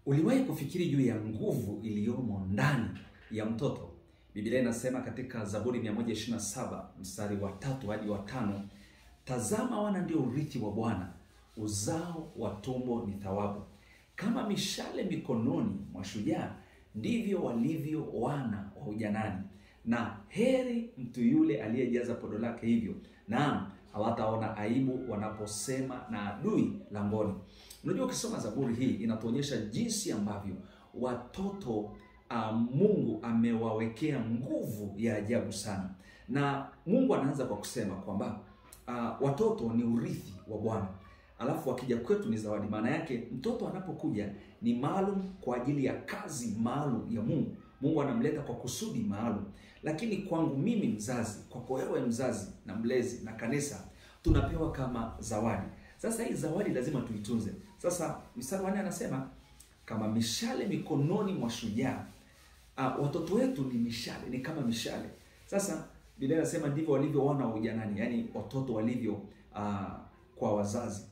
Uliwahi kufikiri juu ya nguvu iliyomo ndani ya mtoto? Biblia inasema katika Zaburi 127 mstari wa 3 hadi wa 5, tazama wana ndio urithi wa Bwana, uzao wa tumbo ni thawabu. Kama mishale mikononi mwa shujaa, ndivyo walivyo wana wa ujanani. Na heri mtu yule aliyejaza podo lake hivyo, naam, hawataona aibu wanaposema na adui langoni. Unajua, ukisoma Zaburi hii inatuonyesha jinsi ambavyo watoto Mungu amewawekea nguvu ya ajabu sana. Na Mungu anaanza kwa kusema kwamba watoto ni urithi wa Bwana, alafu wakija kwetu ni zawadi. Maana yake mtoto anapokuja ni maalum kwa ajili ya kazi maalum ya Mungu. Mungu anamleta kwa kusudi maalum. Lakini kwangu mimi mzazi, kwako wewe mzazi na mlezi na kanisa, tunapewa kama zawadi. Sasa hii zawadi lazima tuitunze. Sasa mstari wa 4 anasema kama mishale mikononi mwa shujaa. Watoto wetu ni mishale, ni kama mishale. Sasa Biblia inasema ndivyo walivyo wana wa ujanani, yani watoto walivyo kwa wazazi.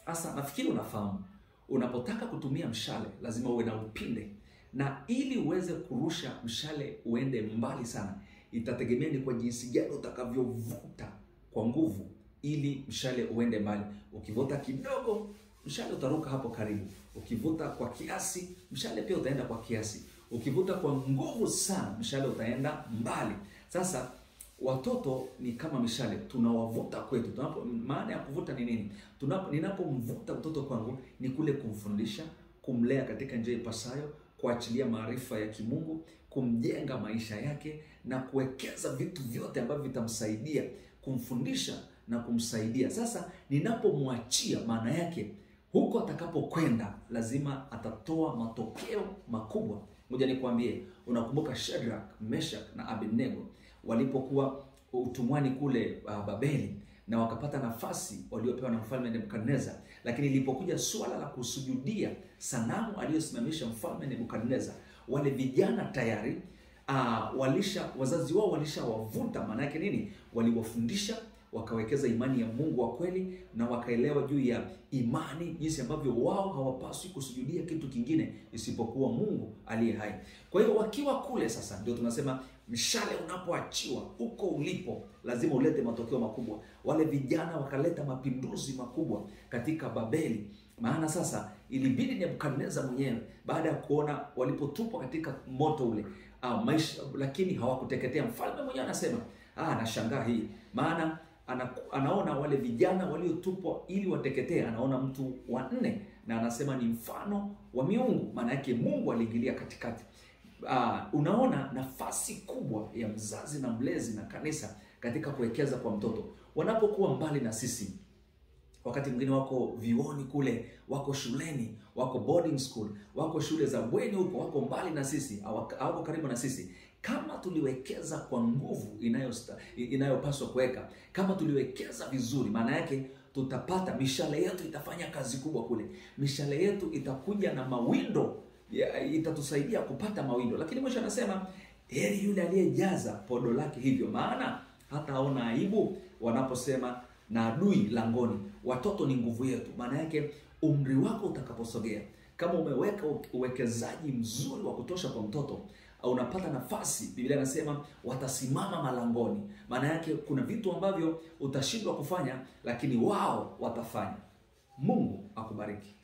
Sasa nafikiri unafahamu, unapotaka kutumia mshale lazima uwe na upinde, na ili uweze kurusha mshale uende mbali sana, itategemea ni kwa jinsi gani utakavyovuta kwa nguvu ili mshale uende mbali. Ukivuta kidogo, mshale utaruka hapo karibu. Ukivuta kwa kiasi, mshale pia utaenda kwa kiasi. Ukivuta kwa nguvu sana, mshale utaenda mbali. Sasa watoto ni kama mishale, tunawavuta kwetu. Maana ya kuvuta ni nini? Ninapomvuta mtoto kwangu ni kule kumfundisha, kumlea katika njia ipasayo, kuachilia maarifa ya kimungu, kumjenga maisha yake na kuwekeza vitu vyote ambavyo vitamsaidia, kumfundisha na kumsaidia. Sasa ninapomwachia, maana yake huko atakapokwenda lazima atatoa matokeo makubwa. Ngoja nikwambie, unakumbuka Shadrach, Meshach na Abednego walipokuwa utumwani kule Babeli, na wakapata nafasi waliopewa na mfalme Nebukadneza. Lakini ilipokuja swala la kusujudia sanamu aliyosimamisha mfalme Nebukadneza, wale vijana tayari wazazi wao walishawavuta. Maana yake nini? Waliwafundisha, wakawekeza imani ya Mungu wa kweli, na wakaelewa juu ya imani, jinsi ambavyo wao hawapaswi kusujudia kitu kingine isipokuwa Mungu aliye hai. Kwa hiyo wakiwa kule sasa, ndio tunasema mshale unapoachiwa huko ulipo lazima ulete matokeo makubwa. Wale vijana wakaleta mapinduzi makubwa katika Babeli. Maana sasa ilibidi Nebukadneza mwenyewe, baada ya kuona walipotupwa katika moto ule maisha, lakini hawakuteketea. Mfalme mwenyewe anasema anashangaa hii, maana anaona wale vijana waliotupwa ili wateketee, anaona mtu wa 4 na anasema ni mfano wa miungu. Maana yake Mungu aliingilia katikati. Unaona nafasi kubwa ya mzazi na mlezi na kanisa katika kuwekeza kwa mtoto. Wanapokuwa mbali na sisi, wakati mwingine wako vioni kule, wako shuleni, wako boarding school, wako shule za bweni huko, wako mbali na sisi, hawako karibu na sisi. Kama tuliwekeza kwa nguvu inayopaswa kuweka, kama tuliwekeza vizuri, maana yake tutapata, mishale yetu itafanya kazi kubwa kule. Mishale yetu itakuja na mawindo, itatusaidia kupata mawindo. Lakini mwisho anasema heri yule aliyejaza podo lake hivyo, maana hataona aibu wanaposema na adui langoni. Watoto ni nguvu yetu. Maana yake umri wako utakaposogea, kama umeweka uwekezaji mzuri wa kutosha kwa mtoto, unapata nafasi, Biblia inasema watasimama malangoni. Maana yake kuna vitu ambavyo utashindwa kufanya, lakini wao watafanya. Mungu akubariki.